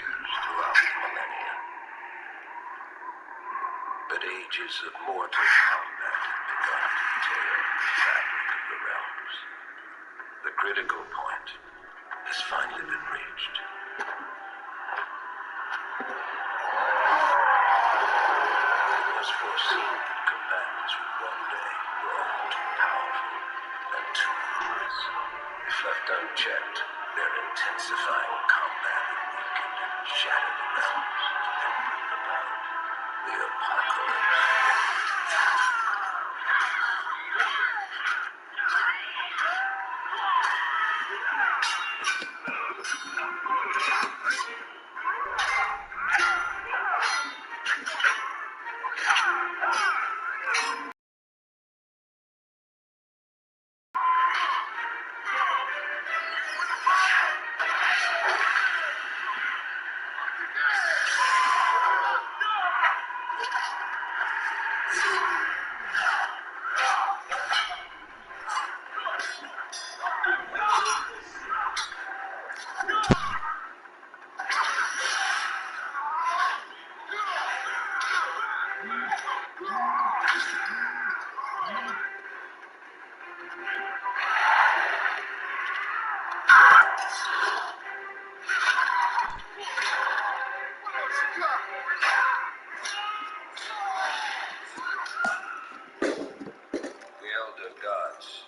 years throughout the millennia. But ages of mortal combat have begun to tear the fabric of the realms. The critical point has finally been reached. It was foreseen that combatants would one day grow too powerful and too ruthless. If left unchecked, their intensifying combat would weaken and shatter the realms and bring about the apocalypse.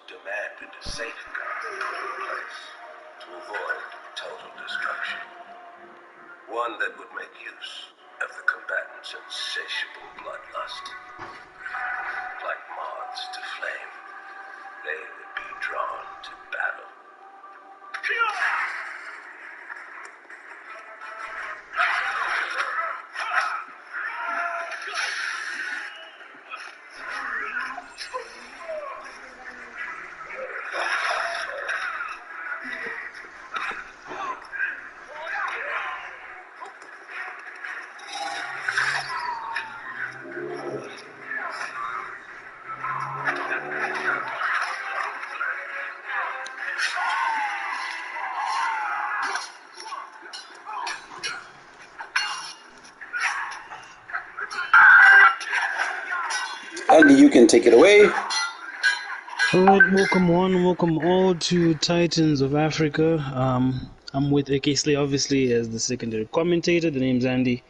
Demanded a safeguard put in place to avoid total destruction. One that would make use of the combatants' insatiable bloodlust. Like moths to flame, they would be drawn to battle. Andy, you can take it away. Alright, welcome one, welcome all to Titans of Africa. I'm with AK Slay, obviously, as the secondary commentator. The name's Andy.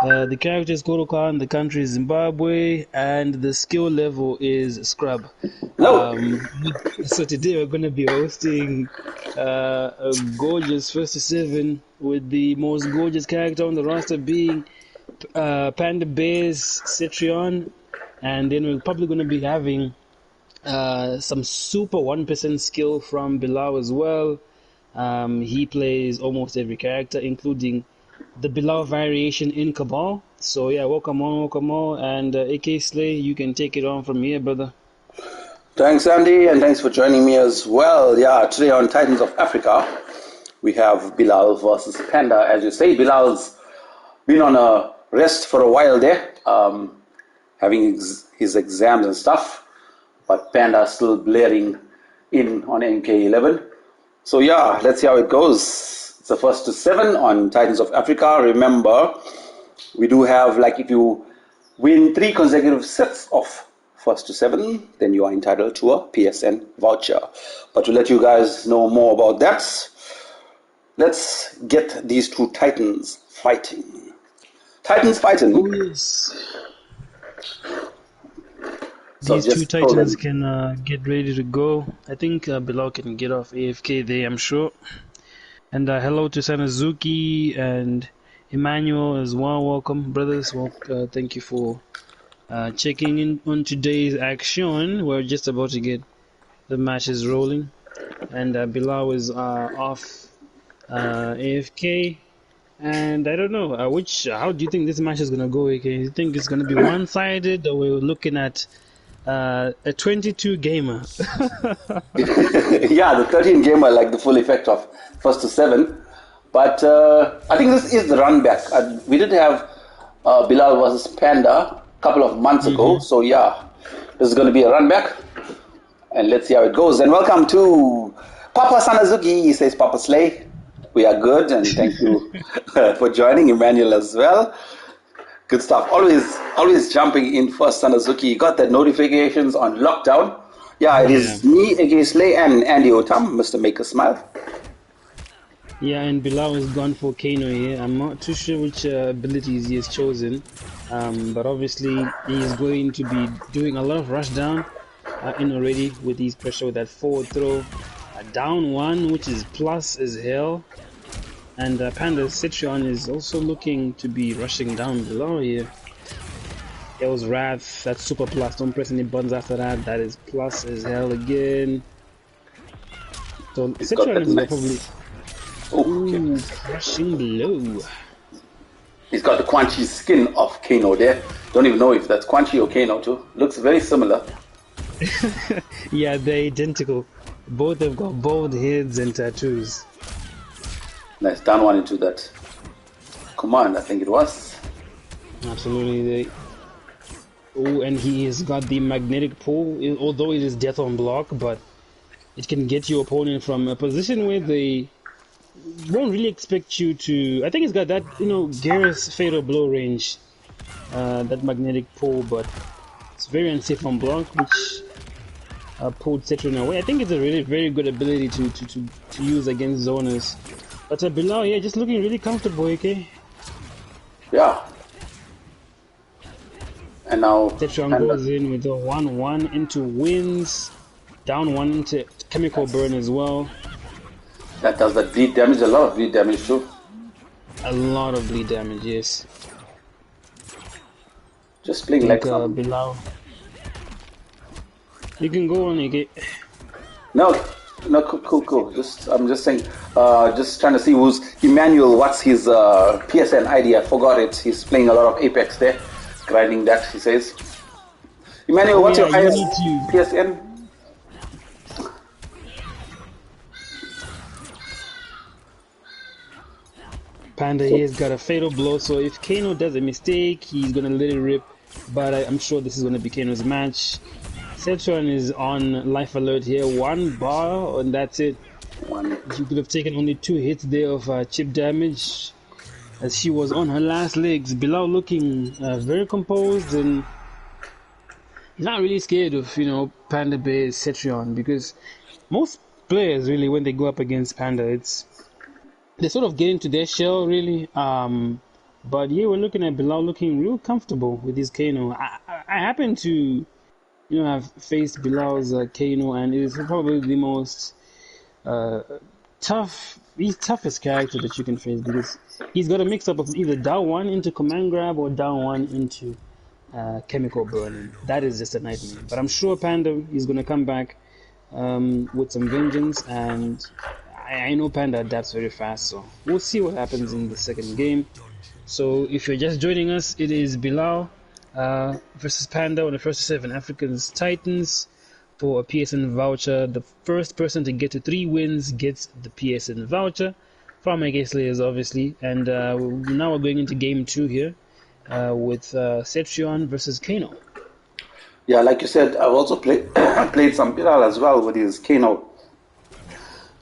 The character is KOTH, the country is Zimbabwe, and the skill level is Scrub. So today we're going to be hosting a gorgeous first to 7 with the most gorgeous character on the roster being Panda Bears Cetrion, and then we're probably going to be having some super 1% skill from Bilal as well. He plays almost every character, including the Bilal variation in Cabal. So yeah, welcome all, and AK Slay, you can take it on from here, brother. Thanks, Andy, and thanks for joining me as well. Yeah, today on Titans of Africa, we have Bilal versus Panda. As you say, Bilal's been on a rest for a while there, having his exams and stuff, but Panda's still blaring in on MK11. So yeah, let's see how it goes. It's the first to 7 on Titans of Africa. Remember, we do have, like, if you win 3 consecutive sets of first to 7, then you are entitled to a PSN voucher. But to let you guys know more about that, let's get these two Titans fighting. Titans fighting. Oh, yes. These two Titans can get ready to go. I think Bilal can get off AFK there, I'm sure. And hello to Sanazuki and Emmanuel as well. Welcome, brothers. Well, thank you for checking in on today's action. We're just about to get the matches rolling. And Bilal is off AFK. And I don't know, how do you think this match is going to go, AK? Do you think it's going to be one-sided, or we're looking at a 22 gamer? Yeah, the 13 gamer, like the full effect of first to 7. But I think this is the run back. We did have Bilal versus Panda a couple of months ago. So yeah, this is going to be a run back. And let's see how it goes. And welcome to Papa Sanazuki, he says Papa Slay. We are good, and thank you for joining, Emmanuel, as well. Good stuff. Always jumping in first, Sanazuki. Got the notifications on lockdown. Yeah, it is me, Egesley, and Andy Otam, Mr. Make a Smile. Yeah, and Bilal is gone for Kano here. I'm not too sure which abilities he has chosen, but obviously he is going to be doing a lot of rush down in already with his pressure with that forward throw. Down one, which is plus as hell. And Panda Citron is also looking to be rushing down below here. There was Wrath, that's super plus. Don't press any buttons after that. That is plus as hell again. So Citron is probably crushing below. He's got the Quan Chi skin of Kano there. Don't even know if that's Quan Chi or Kano too. Looks very similar. Yeah, they're identical. Both have got bald heads and tattoos. Nice, down one into that command, I think it was. Absolutely. Oh, and he has got the magnetic pull, although it is death on block, but it can get your opponent from a position where they won't really expect you to. I think it's got that, Garrus fatal blow range, that magnetic pull, but it's very unsafe on block, which pulled Citron away. I think it's a really very good ability to use against zoners. But Bilal, yeah, just looking really comfortable, okay? Yeah. And now Citron goes in with a 1-1 into wins, down one into chemical burn as well. That does the bleed damage, a lot of bleed damage too. A lot of bleed damage, yes. Just playing like some... Bilal. You can go on, okay? No, cool. I'm just saying, just trying to see who's Emmanuel. What's his PSN ID? I forgot it. He's playing a lot of Apex there, grinding that. He says, Emmanuel, what's your highest PSN? Panda here has got a fatal blow, so if Kano does a mistake, he's gonna let it rip. But I'm sure this is gonna be Kano's match. Citron is on life alert here, 1 bar, and that's it. She could have taken only 2 hits there of chip damage, as she was on her last legs. Bilal looking very composed, and he's not really scared of, Panda Bear's Citron, because most players really, when they go up against Panda, they sort of get into their shell really. But yeah, we're looking at Bilal looking real comfortable with his Kano. I happen to I've faced Bilal's Kano, and it is probably the most toughest character that you can face, because he's got a mix up of either down one into command grab or down one into chemical burning. That is just a nightmare. But I'm sure Panda is going to come back with some vengeance, and I know Panda adapts very fast, so we'll see what happens in the second game. So if you're just joining us, it is Bilal versus Panda on the first 7 Africans Titans for a PSN voucher. The first person to get to 3 wins gets the PSN voucher from Mega Slayers, obviously. And now we're going into game 2 here with Cetrion versus Kano. Yeah, like you said, I've also played some Bilal as well with his Kano.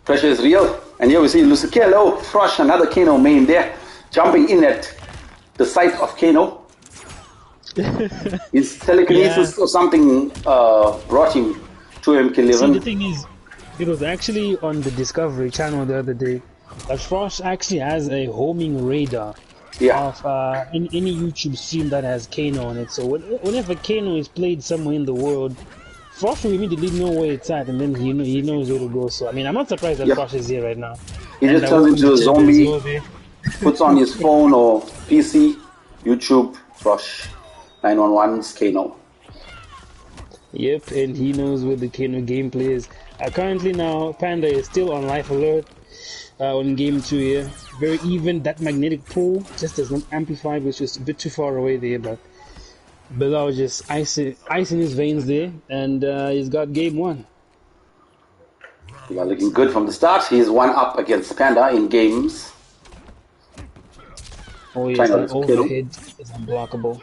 Pressure is real, and here we see Lucikello, Frosh, another Kano main there, jumping in at the site of Kano. His telekinesis or something brought him to MK11. See, the thing is, it was actually on the Discovery Channel the other day that Frosh actually has a homing radar of in any YouTube stream that has Kano on it. So whenever Kano is played somewhere in the world, Frosh will immediately know where it's at, and then he knows where to go. So I mean, I'm not surprised that Frosh is here right now. He just turns into a zombie, puts on his phone or PC, YouTube, Frosh, 911's Kano. Yep, and he knows where the Kano gameplay is. Currently now, Panda is still on life alert on game 2 here. Very even. That magnetic pull just does not amplify, which is a bit too far away there, but Bilal just ice in his veins there, and he's got game 1. Bilal looking good from the start. He's 1 up against Panda in games. Oh yes, that overhead is unblockable.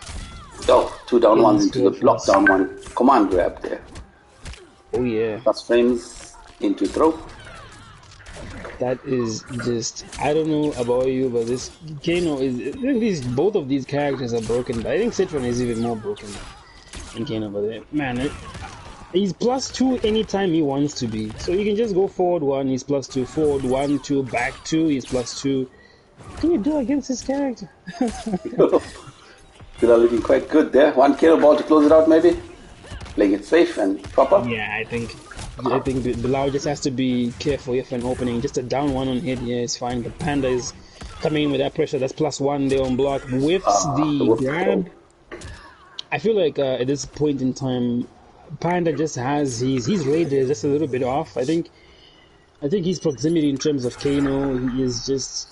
Oh, 2 down ones into the block down one. Command grab there. Oh yeah. Plus frames into throw. That is just, I don't know about you, but this Kano is, both of these characters are broken, but I think Citron is even more broken than Kano, but man, he's +2 anytime he wants to be. So you can just go forward 1, he's +2, forward 1, 2, back 2, he's +2. What can you do against this character? Bilal looking quite good there. 1 KO ball to close it out maybe. Playing it safe and proper. Yeah, I think Bilal just has to be careful if an opening. Just a down 1 on hit, yeah, it's fine. But Panda is coming in with that pressure. That's +1 there on block. Whiffs the grab. I feel like at this point in time, Panda just has his radar is just a little bit off. I think his proximity in terms of Kano, he's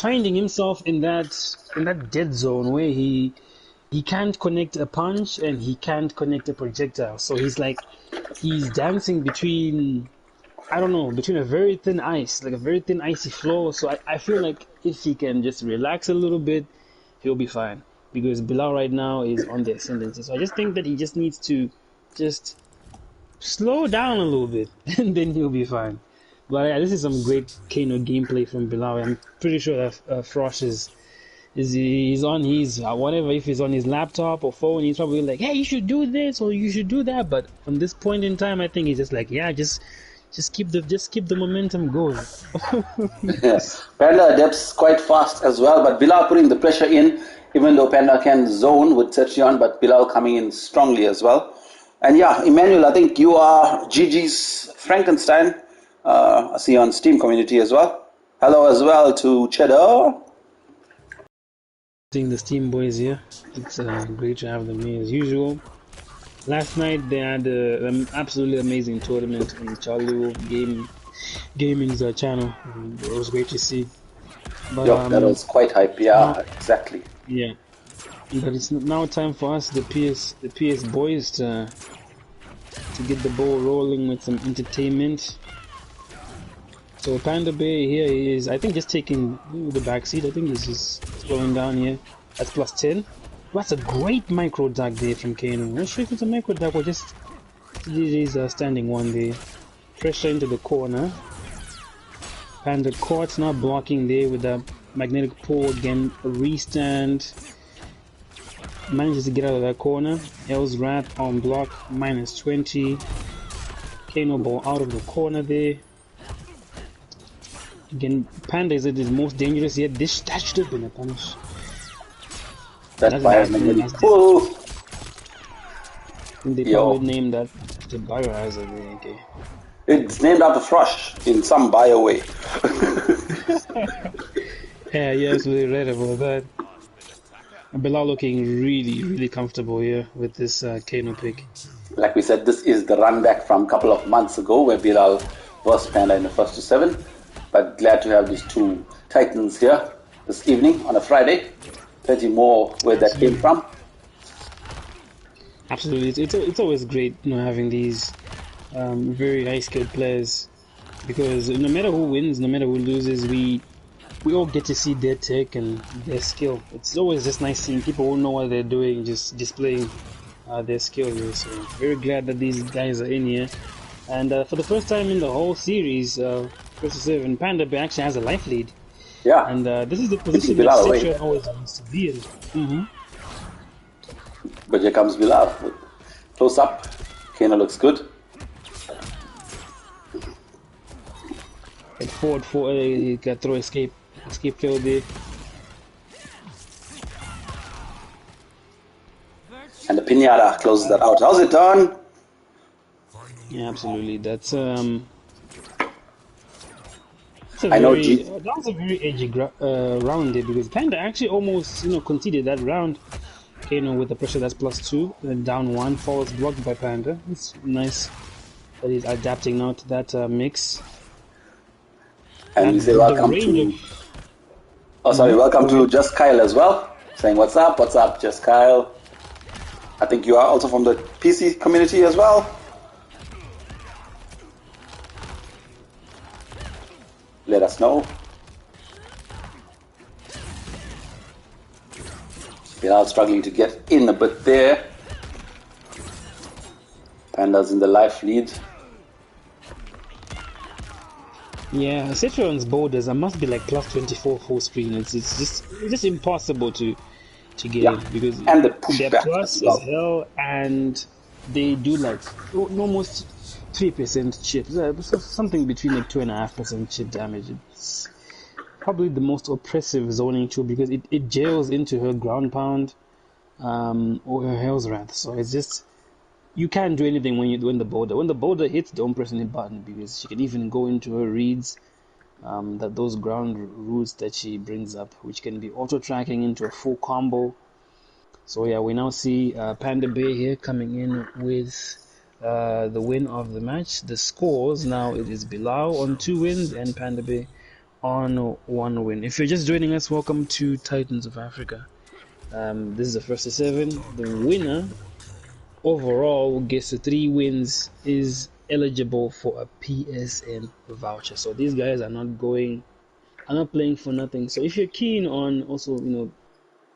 finding himself in that dead zone where he can't connect a punch and he can't connect a projectile. So he's dancing between, I don't know, between a very thin ice, like a very thin icy floor. So I feel like if he can just relax a little bit, he'll be fine. Because Bilal right now is on the ascendancy. So I just think that he just needs to just slow down a little bit and then he'll be fine. But yeah, this is some great Kano gameplay from Bilal. I'm pretty sure that Frosh he's on his whatever, if he's on his laptop or phone, he's probably like, hey, you should do this or you should do that. But from this point in time, I think he's just like, yeah, just keep the momentum going. Yes, Panda adapts quite fast as well, but Bilal putting the pressure in, even though Panda can zone with Tetrion, but Bilal coming in strongly as well. And yeah, Emmanuel, I think you are GG's Frankenstein. I see you on Steam community as well. Hello as well to Cheddar. Seeing the Steam boys here, it's great to have them here as usual. Last night they had an absolutely amazing tournament on Charlie Wolf Gaming's channel. It was great to see. But, that was quite hype. Yeah, exactly. Yeah, but it's now time for us, the PS boys, to get the ball rolling with some entertainment. So Panda Bay here is, I think, just taking the back seat. I think he's just slowing down here. That's +10. That's a great micro duck there from Kano. I'm not sure if it's a micro duck or just he's standing one there. Pressure into the corner. Panda caught, now blocking there with a magnetic pull again. A restand. Manages to get out of that corner. L's wrap on block, -20. Kano ball out of the corner there. Again, Panda is at his most dangerous yet. That should have been a punish. That's magnetic pull. They probably named that the biohazard. Okay. It's named after Frosh in some bio way. Yeah, yes, we read about that. Bilal looking really, really comfortable here with this Kano pick. Like we said, this is the run back from a couple of months ago where Bilal was Panda in the first to 7. But glad to have these two Titans here this evening on a Friday. Plenty more where that came from. Absolutely, it's always great, having these very high skilled players, because no matter who wins, no matter who loses, we all get to see their tech and their skill. It's always just nice seeing people who know what they're doing just displaying their skill here. So very glad that these guys are in here, and for the first time in the whole series, versus 7, Panda actually has a life lead. Yeah. And this is the position that Citron always wants to be in. But here comes Bilal. Close up. Kano looks good. And forward, he got throw escape failed there. And the Pinata closes that out. How's it done? Yeah, absolutely. That's that was a very edgy round there, because Panda actually almost conceded that round. Kano with the pressure, that's +2, and down 1, falls blocked by Panda. It's nice that he's adapting now to that mix. And we say welcome to... welcome to Just Kyle as well. Saying what's up, Just Kyle. I think you are also from the PC community as well. Let us know. Bilal struggling to get in a bit there. Panda's in the life lead. Yeah, Citron's borders, I must be like plus 24 full screen. It's just impossible to get Yeah, in because and the they're pushback as plus as well. hell and they do like almost 3% chip, something between like 2.5% chip damage. It's probably the most oppressive zoning tool because it jails into her ground pound or her Hell's Wrath. So it's just you can't do anything when the boulder hits, don't press any button because she can even go into her reads. That those ground roots that she brings up, which can be auto tracking into a full combo. So yeah, we now see Panda Bay here coming in with the win of the match. The scores now it is Bilal on 2 wins and Panda Bay on 1 win. If you're just joining us, welcome to Titans of Africa. This is the first of 7. The winner overall gets the 3 wins is eligible for a PSN voucher. So these guys are not playing for nothing. So if you're keen on also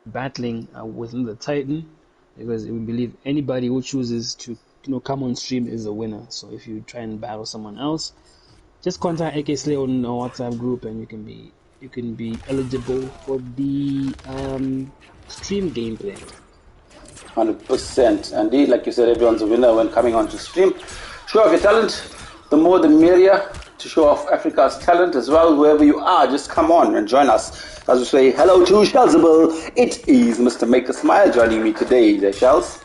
battling within the Titan, because we believe anybody who chooses to come on stream is a winner. So if you try and battle someone else, just contact AK Slay on our WhatsApp group, and you can be eligible for the stream gameplay. 100%. Indeed, like you said, everyone's a winner when coming onto stream. Show off your talent. The more the merrier, to show off Africa's talent as well. Wherever you are, just come on and join us. As we say, hello to Shellzable. It is Mr. Make a Smile joining me today, there, Shells.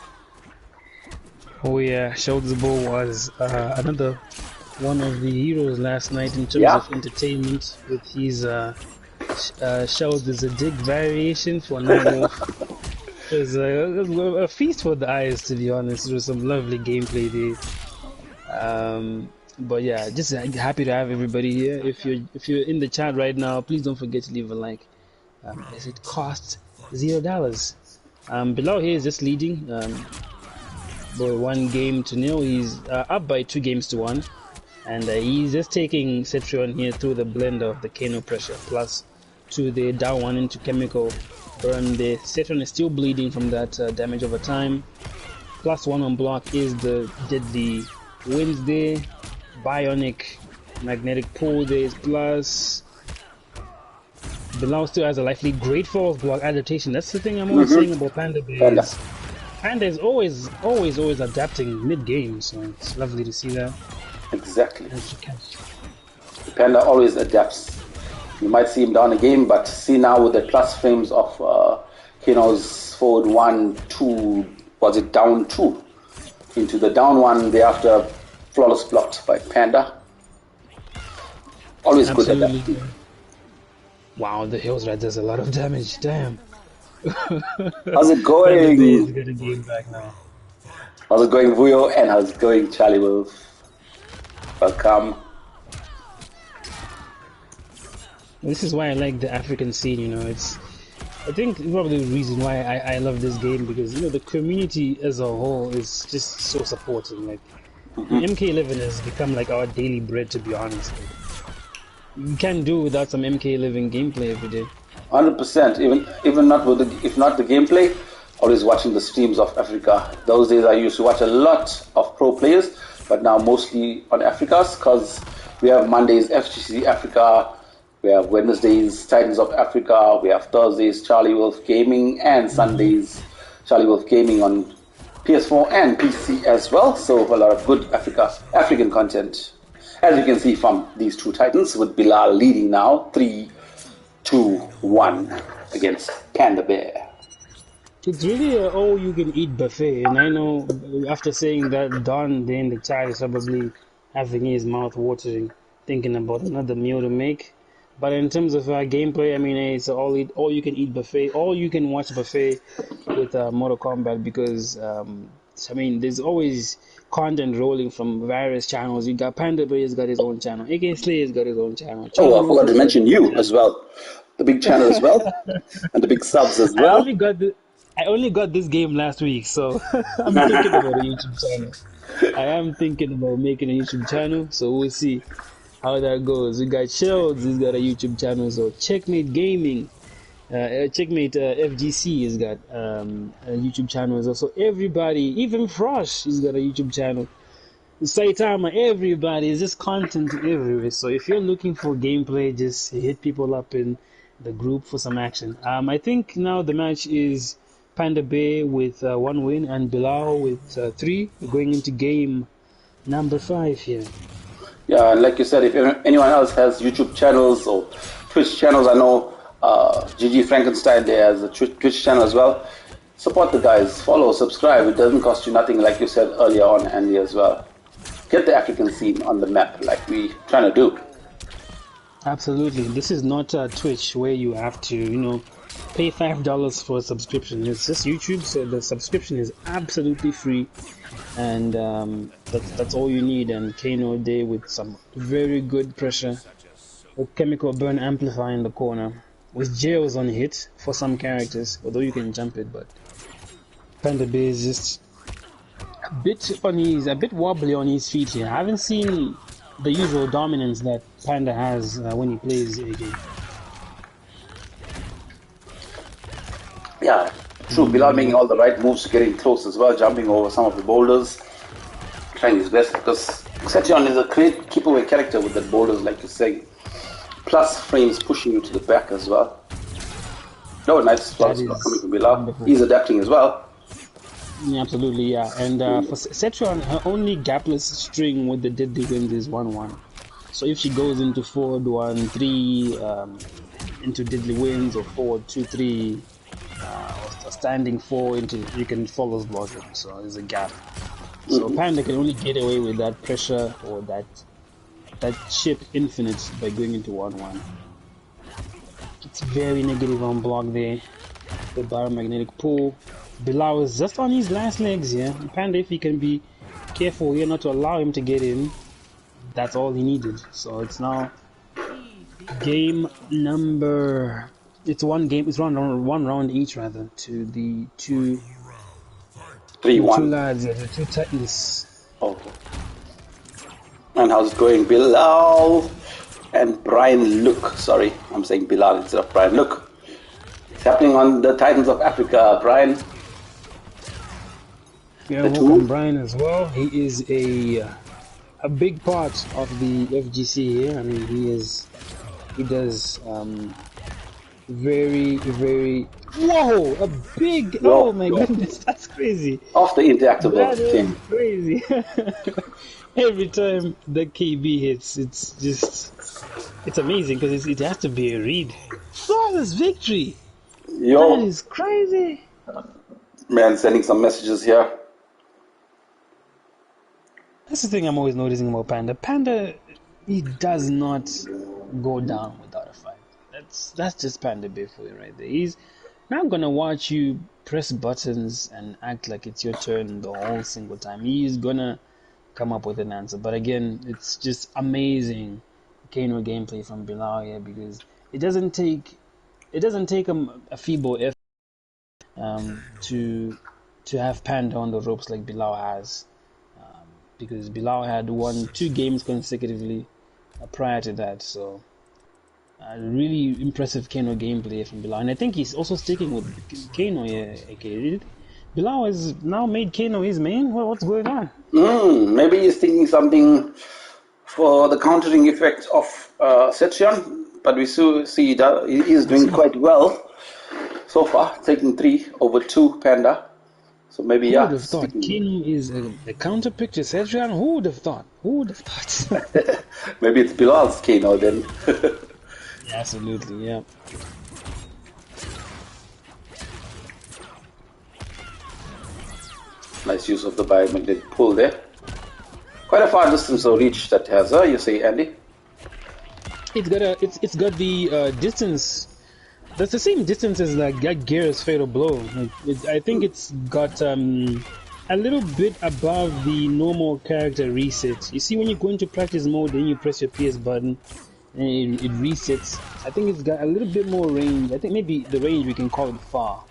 Oh yeah, Shellzable was another one of the heroes last night in terms of entertainment with his Shells is a dig variation for Nightwolf. It was a feast for the eyes, to be honest. It was some lovely gameplay there. But yeah, just happy to have everybody here. If you're in the chat right now, please don't forget to leave a like, as it costs $0. Bilal here is just leading by 1-0. He's up by 2-1, and he's just taking Citron here through the blend of the Kano pressure plus to the down 1 into chemical burn. The Citron is still bleeding from that damage over time. Plus 1 on block is the deadly Wednesday. Bionic magnetic pull there is plus. Bilal still has a lively great falls block adaptation. That's the thing I'm always saying about Panda. Panda is always adapting mid-game, so it's lovely to see that. Exactly. Panda always adapts. You might see him down a game, but see now with the plus frames of Kano's forward 1, 2, was it down 2? Into the down 1, thereafter flawless blocked by Panda. Always Absolutely. good at that. Wow, the Hills Rat does a lot of damage. Damn. How's it going? Panda Bay is getting game back now. How's it going, Vuyo? And how's it going, Charlie Wolf? Welcome. This is why I like the African scene. I think probably the reason why I love this game, because the community as a whole is just so supporting. Like MK11 has become like our daily bread, to be honest. You can't do without some MK11 gameplay every day. 100%. Even not with if not the gameplay, always watching the streams of Africa. Those days I used to watch a lot of pro players, but now mostly on Africa's, because we have Mondays FGC Africa, we have Wednesdays Titans of Africa, we have Thursdays Charlie Wolf Gaming, and Sundays Charlie Wolf Gaming on PS4 and PC as well. So a lot of good African content, as you can see from these two Titans, with Bilal leading now 3-2-1 against Panda Bear. It's really an all-you-can-eat buffet, and I know after saying that, Don there in the chat is probably having his mouth watering, thinking about another meal to make. But in terms of gameplay, I mean, it's all-you-can-eat buffet, all-you-can-watch buffet with Mortal Kombat, because there's always content rolling from various channels. You got Panda Bear has got his own channel, AK Slayer's got his own channel. I forgot to mention you as well, the big channel as well, and the big subs as well. I only got this game last week, so I'm thinking about a YouTube channel. I am thinking about making a YouTube channel, so we'll see how that goes. We got Shells, he's got a YouTube channel, so Checkmate Gaming, Checkmate FGC has got a YouTube channel as well. So everybody, even Frosh, he's got a YouTube channel. Saitama, everybody, is just content everywhere. So if you're looking for gameplay, just hit people up in the group for some action. I think now the match is Panda Bay with 1 win and Bilal with 3. We're going into game number 5 here. Yeah, and like you said, if anyone else has YouTube channels or Twitch channels, I know GG Frankenstein there has a Twitch channel as well. Support the guys, follow, subscribe. It doesn't cost you nothing, like you said earlier on, Andy, as well. Get the African scene on the map like we trying to do. Absolutely. This is not Twitch where you have to, pay $5 for a subscription. It's just YouTube, so the subscription is absolutely free, and that's all you need. And Kano there with some very good pressure, a chemical burn amplifier in the corner, with jails on hit for some characters, although you can jump it, but Panda Bay is just a bit wobbly on his feet here. I haven't seen the usual dominance that Panda has when he plays a game. Yeah, true. Bilal making all the right moves, getting close as well, jumping over some of the boulders, trying his best, because Settion is a great keep-away character with the boulders, like you say. Plus frames pushing you to the back as well. No, nice flaws coming from Bilal. Wonderful. He's adapting as well. Yeah, absolutely, yeah. And for Setron, her only gapless string with the deadly winds is 1-1. So if she goes into forward 1-3, into deadly winds, or forward 2-3, or standing 4 into, you can follow blocking. So there's a gap. So Panda can only get away with that pressure or that chip infinite by going into 1-1. It's very negative on block there. The biomagnetic pull. Bilal is just on his last legs here. Panda, if he can be careful here not to allow him to get in, that's all he needed. So it's now game number. It's one round each rather to the two 3-1. Two lads, the two Titans. Oh. And how's it going? Bilal and Brian Luke. Sorry, I'm saying Bilal instead of Brian Luke. It's happening on the Titans of Africa, Brian. Yeah, welcome Brian as well. He is a big part of the FGC here. I mean, he does very, very. Whoa! A big. Oh my goodness, that's crazy. Off the interactive team. Crazy. Every time the KB hits, it's amazing because it has to be a read. Flawless victory. Yo. That is crazy. Man, sending some messages here. That's the thing I'm always noticing about Panda. Panda, he does not go down without a fight. That's just Panda Bay for you right there. He's not gonna watch you press buttons and act like it's your turn the whole single time. He's gonna come up with an answer. But again, it's just amazing Kano gameplay from Bilal here, because it doesn't take a feeble effort to have Panda on the ropes like Bilal has. Because Bilal had won 2 games consecutively prior to that, so really impressive Kano gameplay from Bilal, and I think he's also sticking with Kano here. Bilal has now made Kano his main. What's going on? Maybe he's thinking something for the countering effect of Setsion, but we see that he is doing quite well so far, taking 3 over 2 Panda. So maybe, Who would have thought Kano is a counter pick to Setron? Who would have thought? Maybe it's Bilal's Kano then. Absolutely, yeah. Nice use of the biomagnetic pull there. Quite a far distance of reach that has, you say, Andy? It's got the distance. That's the same distance as like Gear's fatal blow. I think it's got a little bit above the normal character reset. You see, when you go into practice mode, then you press your PS button, and it resets. I think it's got a little bit more range. I think maybe the range we can call it far.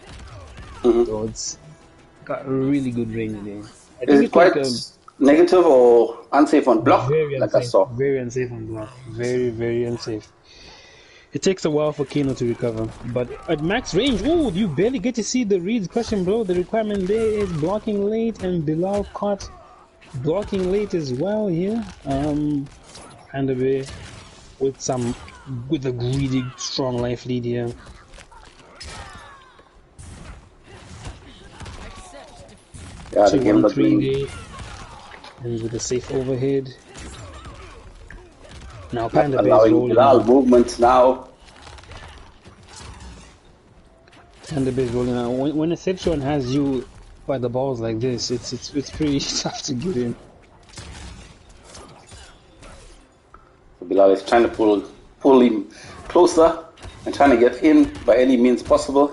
So it's got a really good range there. Is it quite negative or unsafe on block? Very unsafe, like I saw. Very unsafe on block. Very, very unsafe. It takes a while for Kano to recover, but at max range, you barely get to see the reads. Question, bro. The requirement there is blocking late, and Bilal caught Blocking late as well here. Panda Bear with a really strong life lead here. Yeah, the game got 2-1-3 and with a safe overhead. Now Panda Bear is allowing rolling. Bilal movement now. Panda Bear is rolling out. When a Szechuan has you by the balls like this, it's pretty tough to get in. So Bilal is trying to pull him closer and trying to get in by any means possible.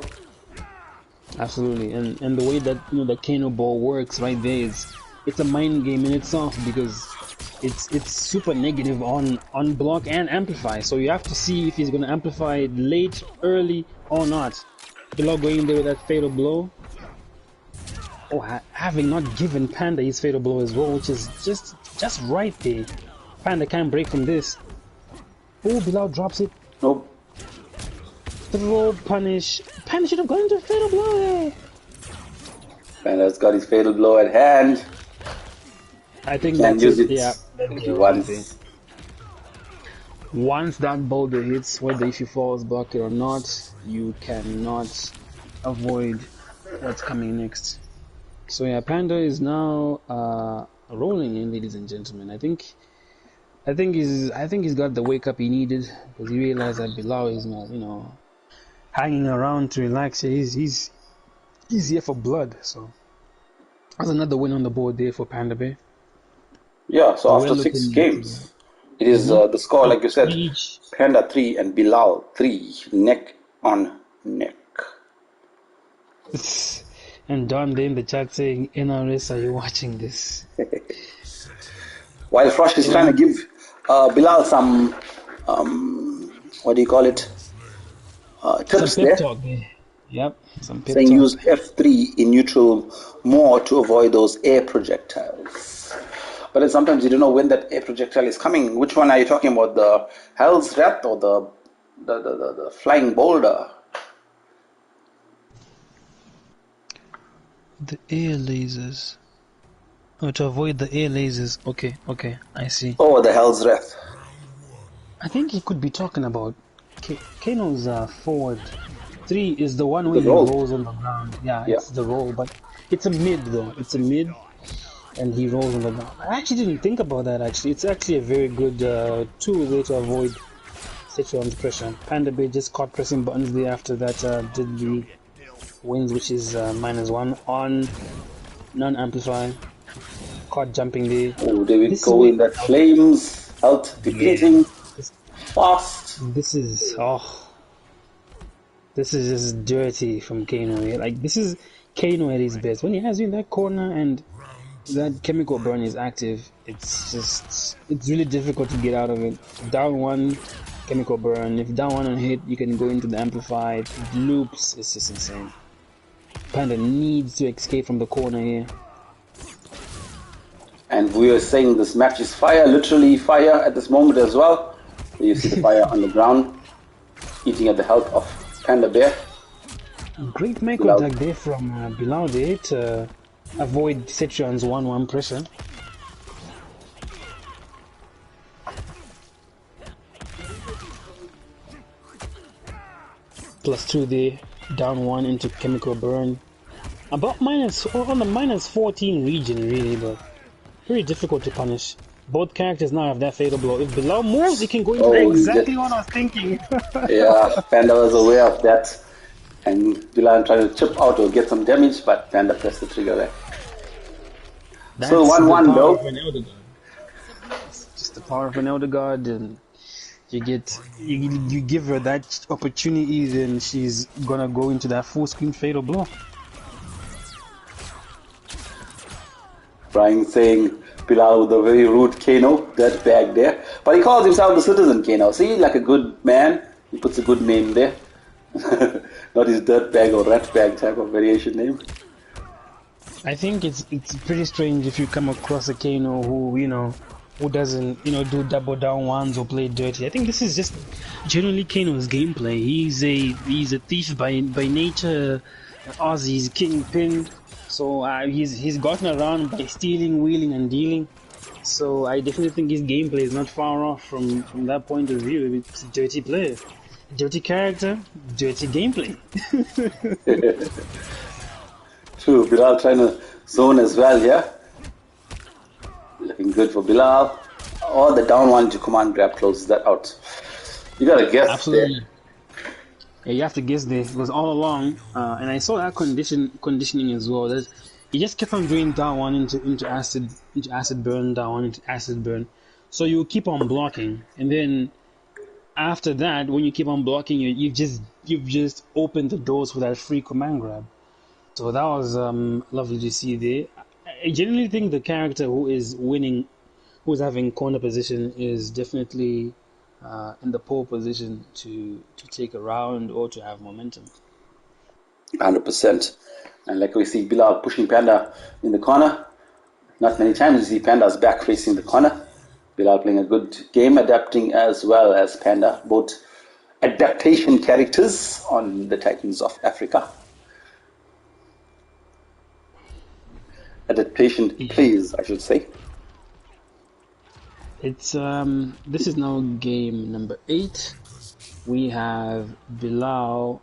Absolutely, and the way that the Kano ball works right there is it's a mind game in itself because it's super negative on block and amplify. So you have to see if he's gonna amplify late, early, or not. Bilal going in there with that fatal blow. Oh, having not given Panda his fatal blow as well, which is just right there. Panda can't break from this. Oh, Bilal drops it. Nope. Throw, punish. Panda should have gone into a fatal blow there. Panda's got his fatal blow at hand. I think Can't that's use it. Yeah, Once. Once that boulder hits, whether if you falls block it or not, you cannot avoid what's coming next. So yeah, Panda is now rolling in, ladies and gentlemen. I think he's got the wake up he needed because he realized that Bilal is not, hanging around to relax. He's here for blood. So that's another win on the board there for Panda Bear. Yeah, so after 6 games, it is the score, like you said, Panda 3 and Bilal 3, neck on neck. And Don there in the chat saying, NRS, are you watching this? While Frosh is trying to give Bilal some, what do you call it, tips some there. Talk there. Yep, some pep saying talk. Use F3 in neutral more to avoid those air projectiles. But then sometimes you don't know when that air projectile is coming. Which one are you talking about? The Hell's Wrath or the flying boulder? The air lasers. Oh, to avoid the air lasers. Okay, I see. Oh, the Hell's Wrath. I think he could be talking about Kano's forward 3 is the one where he rolls on the ground. Yeah, it's the roll, but it's a mid though. It's a mid, and he rolls on the ground. I actually didn't think about that. Actually, it's actually a very good tool there to avoid Szechuan's pressure. Panda Bear just caught pressing buttons there after that did the wins, which is -1 on non-amplify. Caught jumping there. Oh, they will go in that flames, health depleting, fast. This is just dirty from Kano. Like, this is Kano at his best. When he has you in that corner and that chemical burn is active, it's really difficult to get out of it. Down 1, chemical burn. If down 1 on hit, you can go into the amplified. It loops. It's just insane. Panda needs to escape from the corner here. And we are saying this match is fire, literally fire at this moment as well. You see the fire on the ground, eating at the health of Panda Bear. Great micro attack there from Bilal there to avoid Szechuan's 1-1 pressure. +2 there, down 1 into chemical burn. About on the -14 region really, but very difficult to punish. Both characters now have that fatal blow. If Bilal moves, he can go into exactly what I was thinking. Yeah, Panda was aware of that. And Bilal tried to chip out or get some damage, but Panda pressed the trigger there. That's so 1-1 though. Just the power of an Elder God, and you give her that opportunity, then she's gonna go into that full screen fatal blow. Brian saying Bilal with a very rude Kano, that bag there. But he calls himself the citizen Kano. See, like a good man, he puts a good name there. Not his dirt bag or rat bag type of variation name. I think it's pretty strange if you come across a Kano who doesn't do double down ones or play dirty. I think this is just generally Kano's gameplay. He's a thief by nature. Aussie's kingpin. So he's gotten around by stealing, wheeling, and dealing. So I definitely think his gameplay is not far off from that point of view. It's a dirty player, dirty character, dirty gameplay. True, Bilal trying to zone as well here. Looking good for Bilal. Oh, the down one to command grab closes that out. You got to guess. Absolutely. There. Yeah, you have to guess there because all along, and I saw that conditioning as well. That he just kept on doing down one into acid burn, down one into acid burn. So you keep on blocking, and then after that, when you keep on blocking, you've just opened the doors for that free command grab. So that was lovely to see there. I genuinely think the character who is winning, who's having corner position, is definitely in the pole position to take a round or to have momentum. 100%. And like we see Bilal pushing Panda in the corner. Not many times you see Panda's back facing the corner. Bilal playing a good game, adapting as well as Panda. Both adaptation characters on the Titans of Africa. Adaptation plays, I should say. It's this is now game number 8. We have Bilal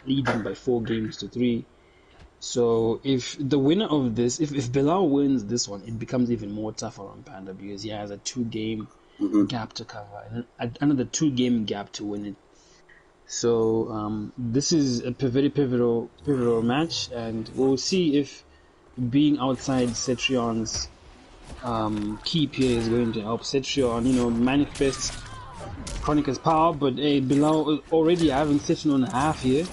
leading by 4 games to 3. So if the winner of this, if Bilal wins this one, it becomes even more tougher on Panda because he has a 2-game gap to cover and another 2-game gap to win it. So this is a very pivotal match, and we'll see if being outside Cetrion's keep here is going to help Cetrion, manifest Chronicle's power, but Bilal already having Cetrion on half here.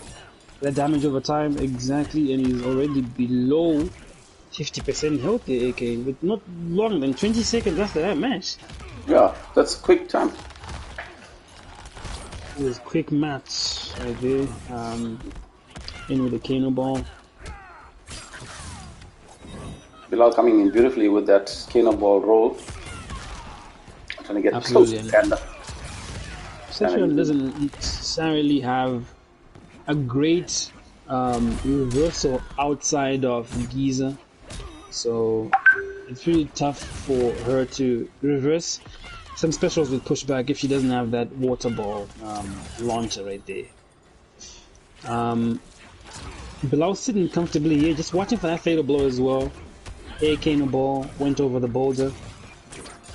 That damage over time, exactly, and he's already below 50% health there, AK, with not longer than 20 seconds after that match. Yeah, that's quick time. It was quick match right there, in with the Kano ball. Bilal coming in beautifully with that Kano ball roll. Trying to get close to Panda. Cetrion doesn't necessarily have a great reversal outside of Giza, so it's really tough for her to reverse some specials with pushback if she doesn't have that water ball launcher right there. Bilal sitting comfortably here, just watching for that fatal blow as well. Kano ball went over the boulder.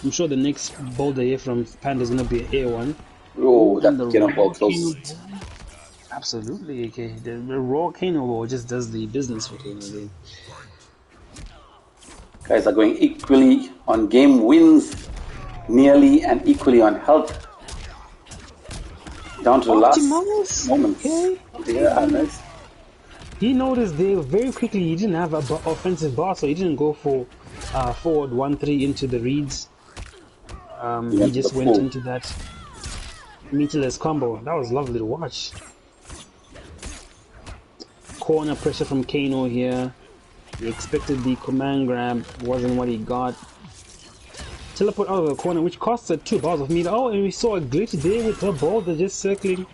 I'm sure the next boulder here from Panda is going to be an A1. Oh, that Kano ball close. Absolutely, okay. The raw Kano ball just does the business for Kano. Guys are going equally on game wins, nearly and equally on health. Down to the last moments. Okay. Yeah, nice. He noticed there very quickly he didn't have an offensive bar, so he didn't go for forward 1-3 into the reads. He just went into that meatless combo. That was lovely to watch. Corner pressure from Kano here. He expected the command grab, wasn't what he got. Teleport out of the corner, which costs her 2 bars of meter. Oh, and we saw a glitch there with her ball. They're just circling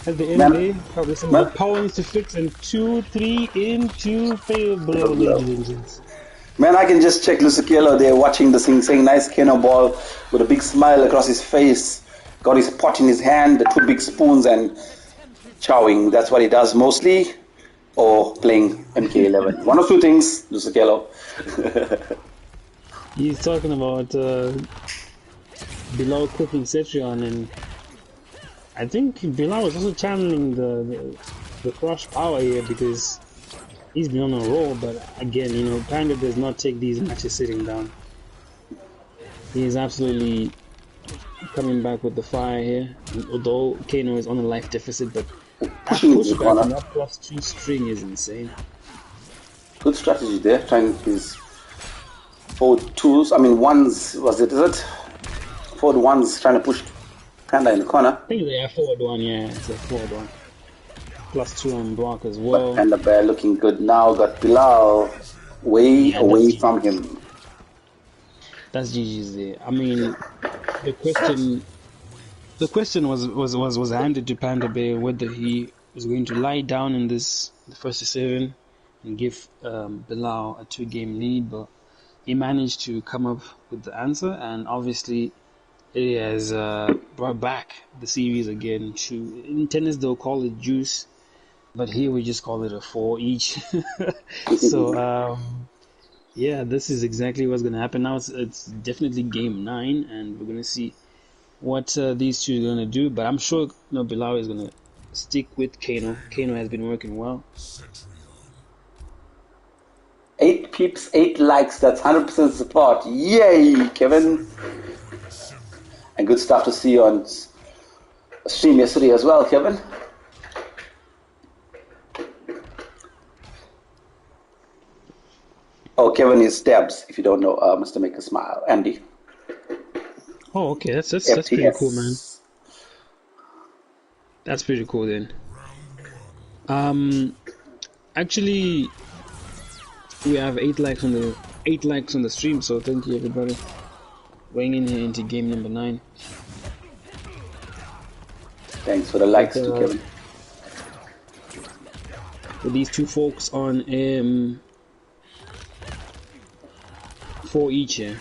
at the end there. Probably some of the power needs to fix, and 2-3 into fail blow, ladies and gents. Man, I can just check Lucicello there watching this thing, saying nice Kano ball with a big smile across his face. Got his pot in his hand, the 2 big spoons, and chowing. That's what he does mostly. Or playing MK11. One of 2 things, Lucicello. He's talking about Bilal cooking Cetrion, and I think Bilal was also channeling the crush power here because he's been on a roll, but again, Panda does not take these matches sitting down. He is absolutely coming back with the fire here, although Kano is on a life deficit, but that pushback and that +2 string is insane. Good strategy there, trying his forward 2s, ones, is it? Forward 1s trying to push Panda in the corner. I think they are forward 1, yeah, it's a forward 1. +2 on block as well. But Panda Bear looking good now, got Bilal way away from him. That's GG's there. The question was handed to Panda Bear whether he was going to lie down in the first to 7 and give Bilal a 2-game lead, but he managed to come up with the answer, and obviously it has brought back the series again. In tennis they'll call it juice, but here we just call it a 4 each. So yeah, this is exactly what's gonna happen now. It's definitely game 9, and we're gonna see what these two are gonna do. But I'm sure Bilal is gonna stick with Kano. Kano has been working well. 8 peeps, 8 likes. That's 100% support. Yay, Kevin! And good stuff to see on stream yesterday as well, Kevin. Oh, Kevin is Stabs, if you don't know, Mr. Make a Smile. Andy. Oh, okay, that's pretty cool, man. That's pretty cool then. Actually, we have 8 likes on the stream, so thank you everybody. Weighing in here into game number 9. Thanks for the likes too, Kevin. With these two folks on 4 each here.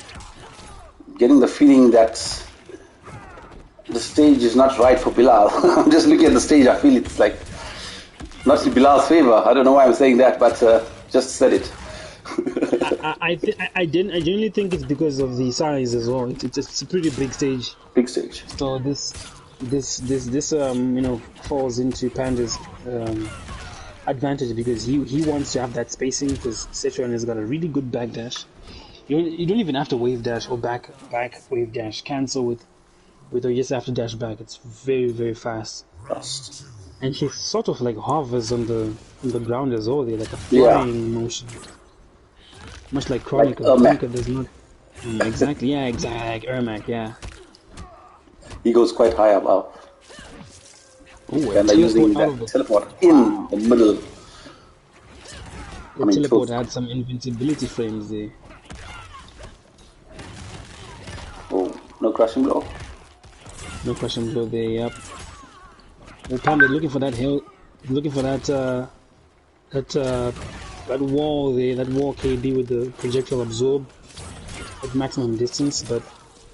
Getting the feeling that the stage is not right for Bilal. I'm just looking at the stage, I feel it's like not in Bilal's favor. I don't know why I'm saying that, but just said it. I genuinely think it's because of the size as well. It's a pretty big stage. Big stage. So this falls into Panda's advantage, because he wants to have that spacing, because Citron has got a really good backdash. You don't even have to wave dash or back wave dash. Cancel with or you just have to dash back. It's very, very fast. And she sort of like hovers on the ground as well. They're like a flying motion. Much like Chronica. Chronica does not. Exactly, yeah, exactly. Ermac, yeah. He goes quite high above. Ooh, and they're using that teleport in the middle. The teleport had some invincibility frames there. Oh, no crushing blow. No crushing blow there, yep. Well, Panda looking for that hill, looking for that wall there, that wall KD with the projectile absorb at maximum distance, but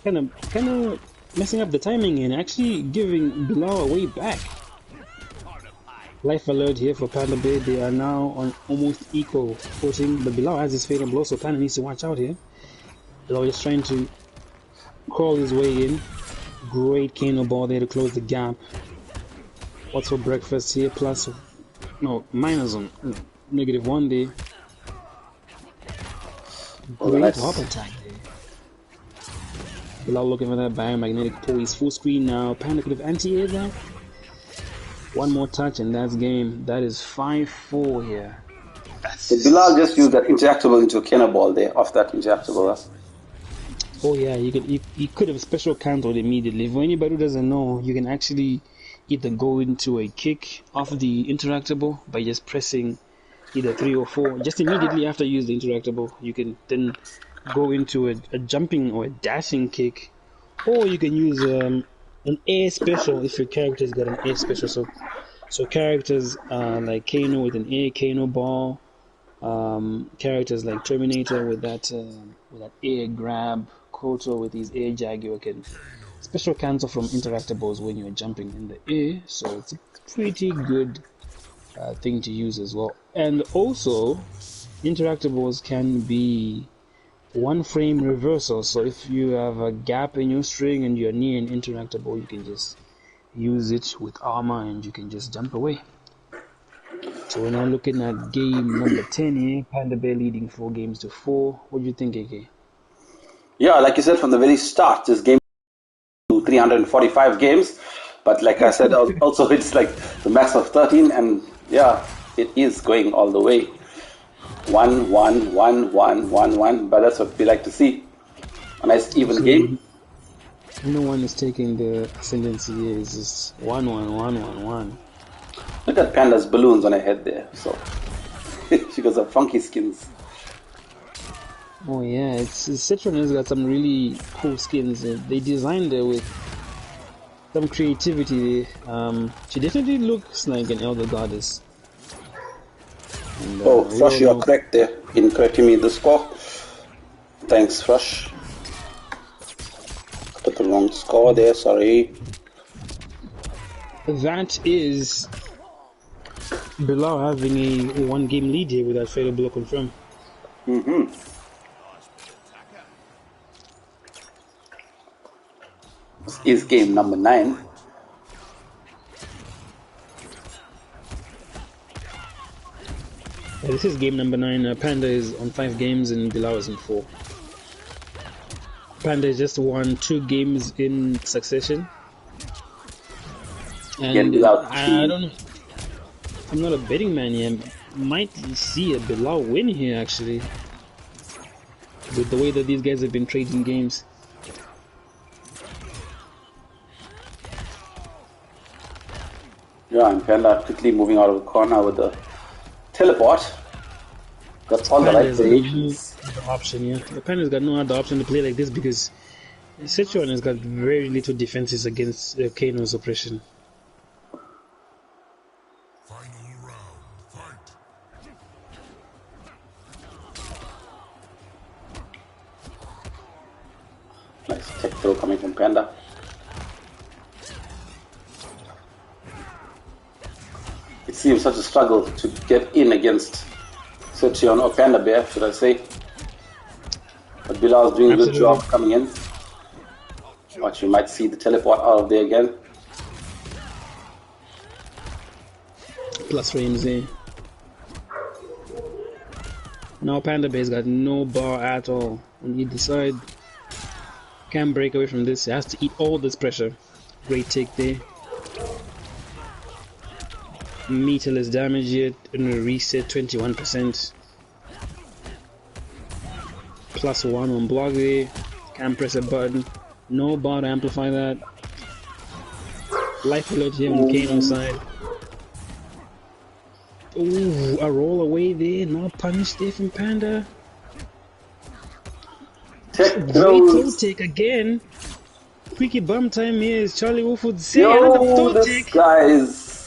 kind of messing up the timing and actually giving Bilal a way back. Life alert here for Panda Bay. They are now on almost equal footing, but Bilal has his fatal blow, so Panda needs to watch out here. Bilal is trying to crawl his way in. Great Kano ball there to close the gap. What's for breakfast here? Minus on -1 there. Great hop attack there. Bilal looking for that biomagnetic pull. He's full screen now. Panda could have anti-aired that. One more touch and that's game. That is 5-4 here. So Bilal just used that interactable into a Kano ball there, off that interactable. Oh yeah, you could have special countered immediately. For anybody who doesn't know, you can actually either go into a kick off the interactable by just pressing either 3 or 4. Just immediately after you use the interactable, you can then go into a jumping or a dashing kick, or you can use an air special if your character's got an air special. So characters like Kano with an air Kano ball, characters like Terminator with that air grab, KOTH with his air jaguar can special cancel from interactables when you're jumping in the air, so it's a pretty good thing to use as well. And also, interactables can be 1 frame reversal, so if you have a gap in your string and you're near an interactable, you can just use it with armor and you can just jump away. So we're now looking at game number 10 here. Panda Bear leading 4 games to 4. What do you think, AK? Yeah, like you said from the very start, this game to 345 games. But like I said, also it's like the max of 13, and yeah, it is going all the way. 1, 1, 1, 1, 1, 1. But that's what we like to see. A nice even game. No one is taking the ascendancy here. It's just 1, 1, 1, 1, 1. Look at Panda's balloons on her head there. So she got some funky skins. Oh yeah, Citron has got some really cool skins. They designed her with some creativity. She definitely looks like an elder goddess. And, Oh, we all Frosh, you're know correct there in correcting me the score. Thanks, Frosh. Put the wrong score there, sorry. that is Bilal having a 1-game lead here with that fatal blow confirmed. This is game number 9. This is game number 9. Panda is on 5 games and Bilal is on 4. Panda has just won 2 games in succession. And I don't know. I'm not a betting man yet. Might see a Bilal win here actually. With the way that these guys have been trading games. Yeah, and Panda quickly moving out of the corner with the teleport. Got all the right variations. No option, yeah. The Panda's got no other option to play like this because Sichuan has got very little defenses against Kano's oppression. Nice tech throw coming from Panda. It seems such a struggle to get in against Sichuan or Panda Bear, should I say. But Bilal's doing a good job coming in. Watch, you might see the teleport out of there again. Plus frames there. Now Panda Bear's got no bar at all on either side. Can't break away from this. He has to eat all this pressure. Great take there. Meterless damage yet. And a reset 21%. +1 on block there. Can't press a button. No bar to amplify that. Life alert here on Kano's side. Ooh, a roll away there. No punish there from Panda. Great toe take again. Quickie bum time here is Charlie Wolf would say. Another toe take. Guys.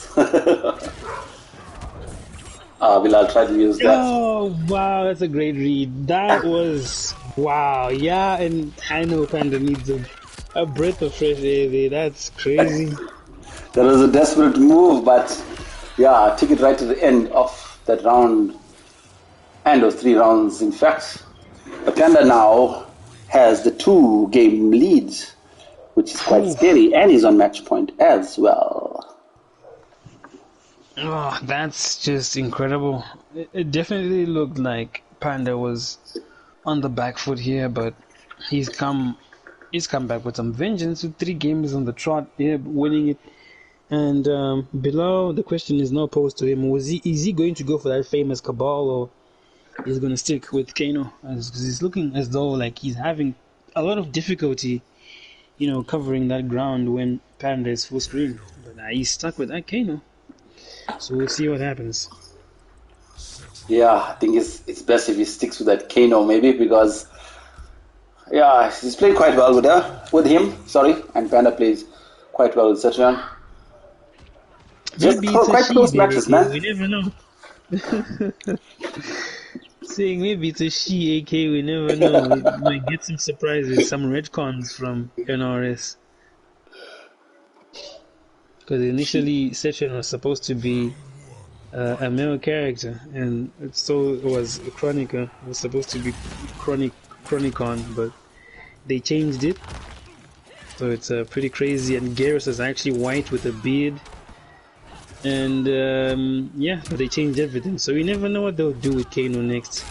Bilal tried to use that. Oh wow, that's a great read. That was wow. Yeah, and I know Panda needs a breath of fresh air there. That's crazy. That was a desperate move, but yeah, took it right to the end of that round. And of 3 rounds, in fact. But Panda now has the 2-game lead, which is quite scary, and he's on match point as well. Oh, that's just incredible. It definitely looked like Panda was on the back foot here, but he's come back with some vengeance with 3 games on the trot, yeah, winning it. And below, the question is now posed to him: is he going to go for that famous Cabal, or is going to stick with Kano? Because he's looking as though like he's having a lot of difficulty, covering that ground when Panda is full screen. But he's stuck with that Kano. So we'll see what happens. Yeah, I think it's best if he sticks with that Kano maybe, because yeah, he's played quite well with him, and Panda plays quite well with Sichuan. Just quite close matches, man. We never know. Saying maybe it's a she, AK, we never know. We might get some surprises, some retcons from NRS. Because initially Sichuan was supposed to be a male character, and so it was Chronica. It was supposed to be Chronicon, but they changed it. So it's pretty crazy. And Garrus is actually white with a beard. And yeah, but they changed everything. So we never know what they'll do with Kano next.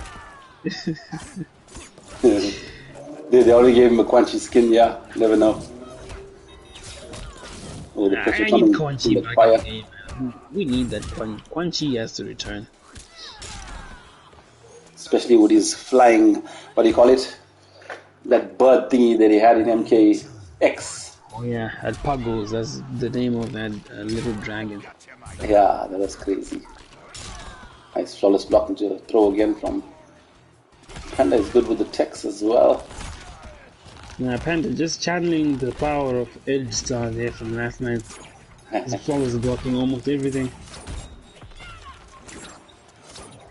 They already gave him a Quan Chi skin, yeah. Never know. I need Quan Chi back in. We need that Quan Chi has to return. Especially with his flying, what do you call it? That bird thingy that he had in MKX. Oh yeah, Alpagos, that's the name of that little dragon. Yeah, that was crazy. Nice flawless block into throw again from Panda. Is good with the techs as well. Yeah, Panda just channeling the power of Edge Star there from last night. His flawless blocking almost everything.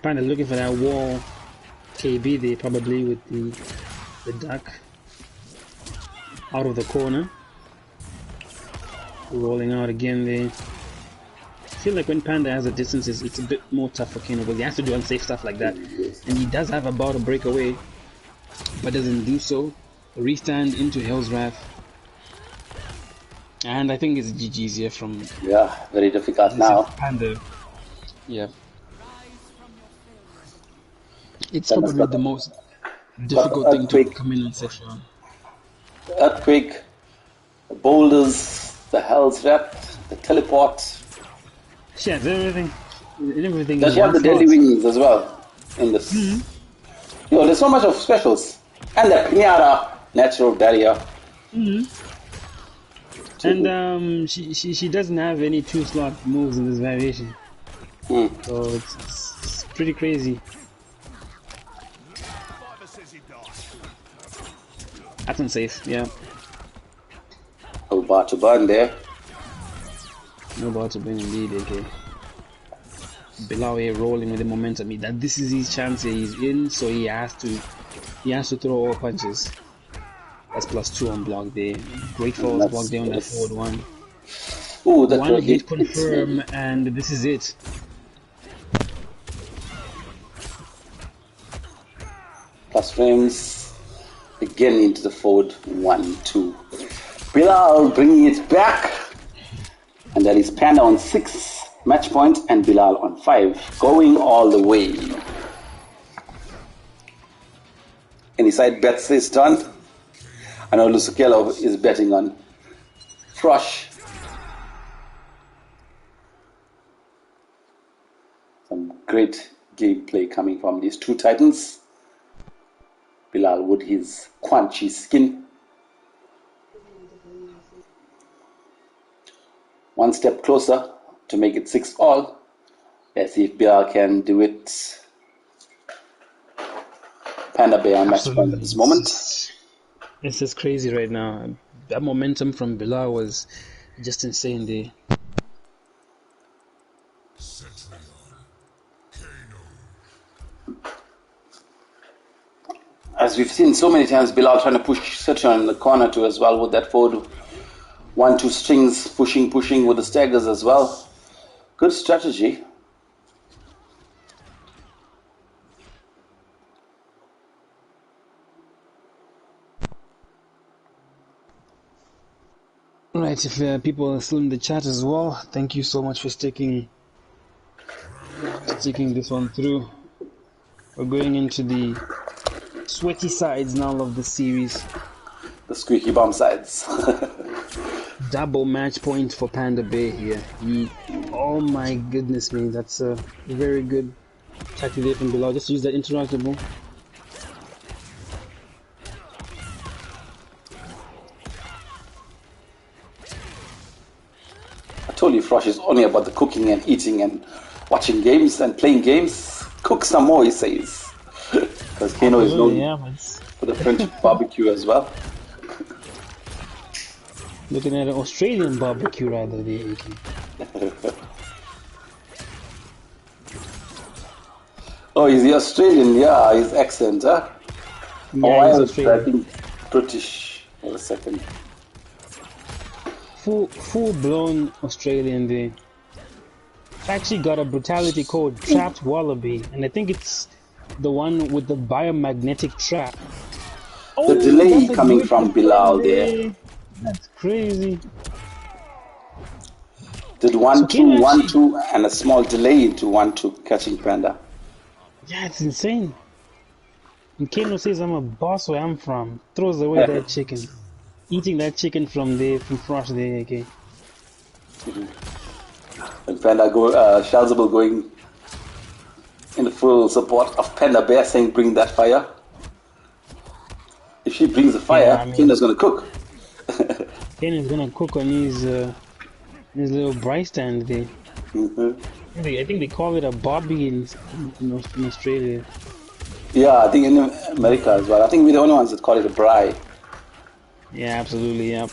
Panda's looking for that wall KB there, probably with the duck out of the corner. Rolling out again there. I feel like when Panda has a distance, it's a bit more tough for Kano because he has to do unsafe stuff like that. And he does have a bow to break away, but doesn't do so. Restand into Hell's Wrath. And I think it's GG's here from... Yeah, very difficult now. Panda. Yeah. It's probably the most difficult thing to come in on session. Earthquake, the boulders, the Hell's Wrath, the teleport. She has everything. Everything. Does she have the deadly wings as well in this? Yo, there's so much of specials. And the Pinata natural barrier. And she doesn't have any 2-slot moves in this variation. So it's pretty crazy. That's unsafe, yeah. No bar to burn there. No bar to burn indeed, okay. Bilal here rolling with the momentum. That this is his chance here. He's in, so he has to throw all punches. That's +2 on block there. Great falls block there on that forward one. Ooh, that one hit confirm, and this is it. Plus frames. Again into the forward 1-2. Bilal bringing it back. And that is Panda on 6 match point and Bilal on 5. Going all the way. Any side bets is done. I know Lusukello is betting on Frosh. Some great gameplay coming from these two Titans. Bilal with his crunchy skin. One step closer to make it 6-all. Let's see if Bilal can do it. Panda Bear on match point at this moment. It's just crazy right now. That momentum from Bilal was just insane there. As we've seen so many times, Bilal trying to push Citron in the corner too as well with that forward 1-2 strings, pushing with the staggers as well. Good strategy. Right, if people are still in the chat as well, thank you so much for sticking this one through. We're going into the sweaty sides now of the series. The squeaky bum sides. Double match point for Panda Bay here. Oh my goodness me, that's a very good tactic there from Bilal. Just use that interactable. I told you Frosh is only about the cooking and eating and watching games and playing games. Cook some more, he says. Because Kano is known for the French barbecue as well. Looking at an Australian barbecue rather than Oh, is he Australian? Yeah, his accent, huh? Yeah, I he's was, Australian. I think, British for a second. Full blown Australian there. Actually got a brutality code, Trapped Wallaby, and I think it's the one with the biomagnetic trap. The delay coming from Bilal there. That's crazy. Did 1-2, 1-2, and a small delay into 1-2, catching Panda. Yeah, it's insane. And Kano says, I'm a boss where I'm from. Throws away that chicken. Eating that chicken from Frosh there, okay. And Panda Shalzable going in the full support of Panda Bear saying bring that fire. If she brings the fire, Kano's gonna cook. Kano's gonna cook on his little bright stand there. I think they call it a bobby in Australia. Yeah, I think in America as well. I think we're the only ones that call it a braai. Yeah, absolutely, yeah.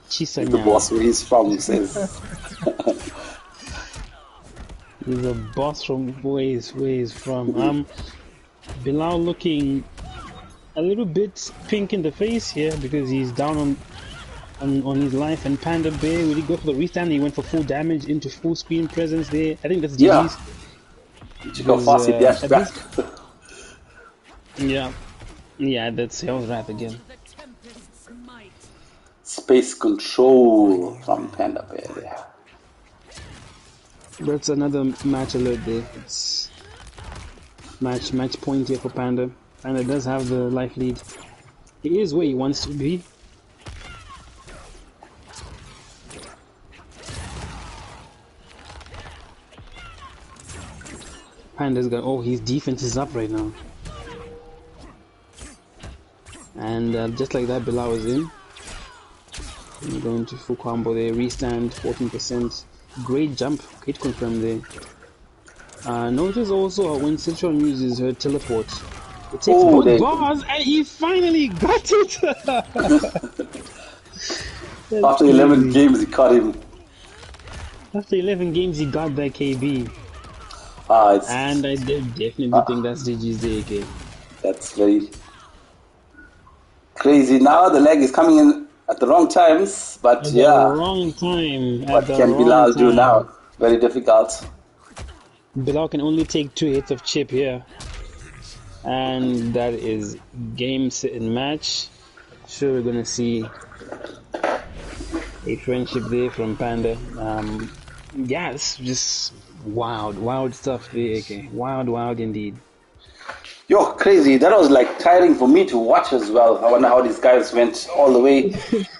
The boss where he's from says. He's a boss from where he's from. Bilal looking a little bit pink in the face here because he's down on his life, and Panda Bear really go for the restand. He went for full damage into full screen presence there. I think that's Yeah. GG's. Check how Because fast he dashed at back. this, yeah, that's Hell's Wrath again. Space control from Panda Bear there. That's another match alert there. It's match point here for Panda. Panda does have the life lead. He is where he wants to be. Panda's got, oh, his defense is up right now. And just like that, Bilal was in. And going to full combo there, restand, 14%. Great jump, great confirm there. Notice also when Citron uses her teleport, it takes both bars and he finally got it! After 11 games, he caught him. After 11 games, he got that KB. And I definitely think that's GG's day, okay? That's very crazy. Now the leg is coming in at the wrong times, but at yeah. The wrong time. What can Bilal do now? Very difficult. Bilal can only take 2 hits of chip here. And that is game, set, and match. Sure, we're gonna see a friendship there from Panda. Yeah, it's just wild stuff there, okay? Wild indeed. Yo, crazy. That was like tiring for me to watch as well. I wonder how these guys went all the way,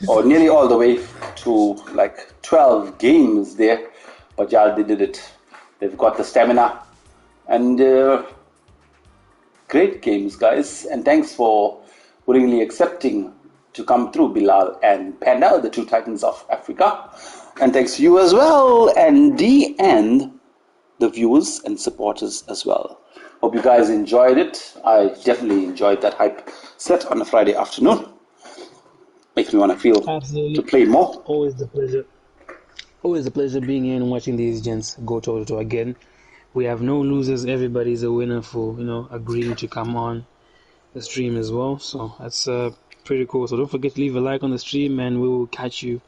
or nearly all the way to like 12 games there. But yeah, they did it. They've got the stamina. And great games, guys. And thanks for willingly accepting to come through, Bilal and Panda, the 2 Titans of Africa. And thanks to you as well, Andy, and the viewers and supporters as well. Hope you guys enjoyed it. I definitely enjoyed that hype set on a Friday afternoon. Makes me want to feel to play more. Always the pleasure. Always a pleasure being here and watching these gents go toe-to-toe again. We have no losers. Everybody's a winner for, agreeing to come on the stream as well. So that's pretty cool. So don't forget to leave a like on the stream, and we will catch you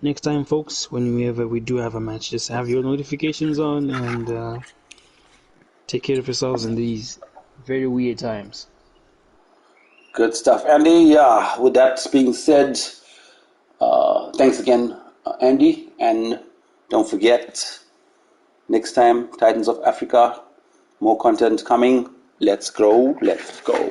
next time, folks, whenever we do have a match. Just have your notifications on and take care of yourselves in these very weird times. Good stuff, Andy. Yeah, with that being said, thanks again, Andy. And don't forget, next time, Titans of Africa, more content coming. Let's grow, let's go.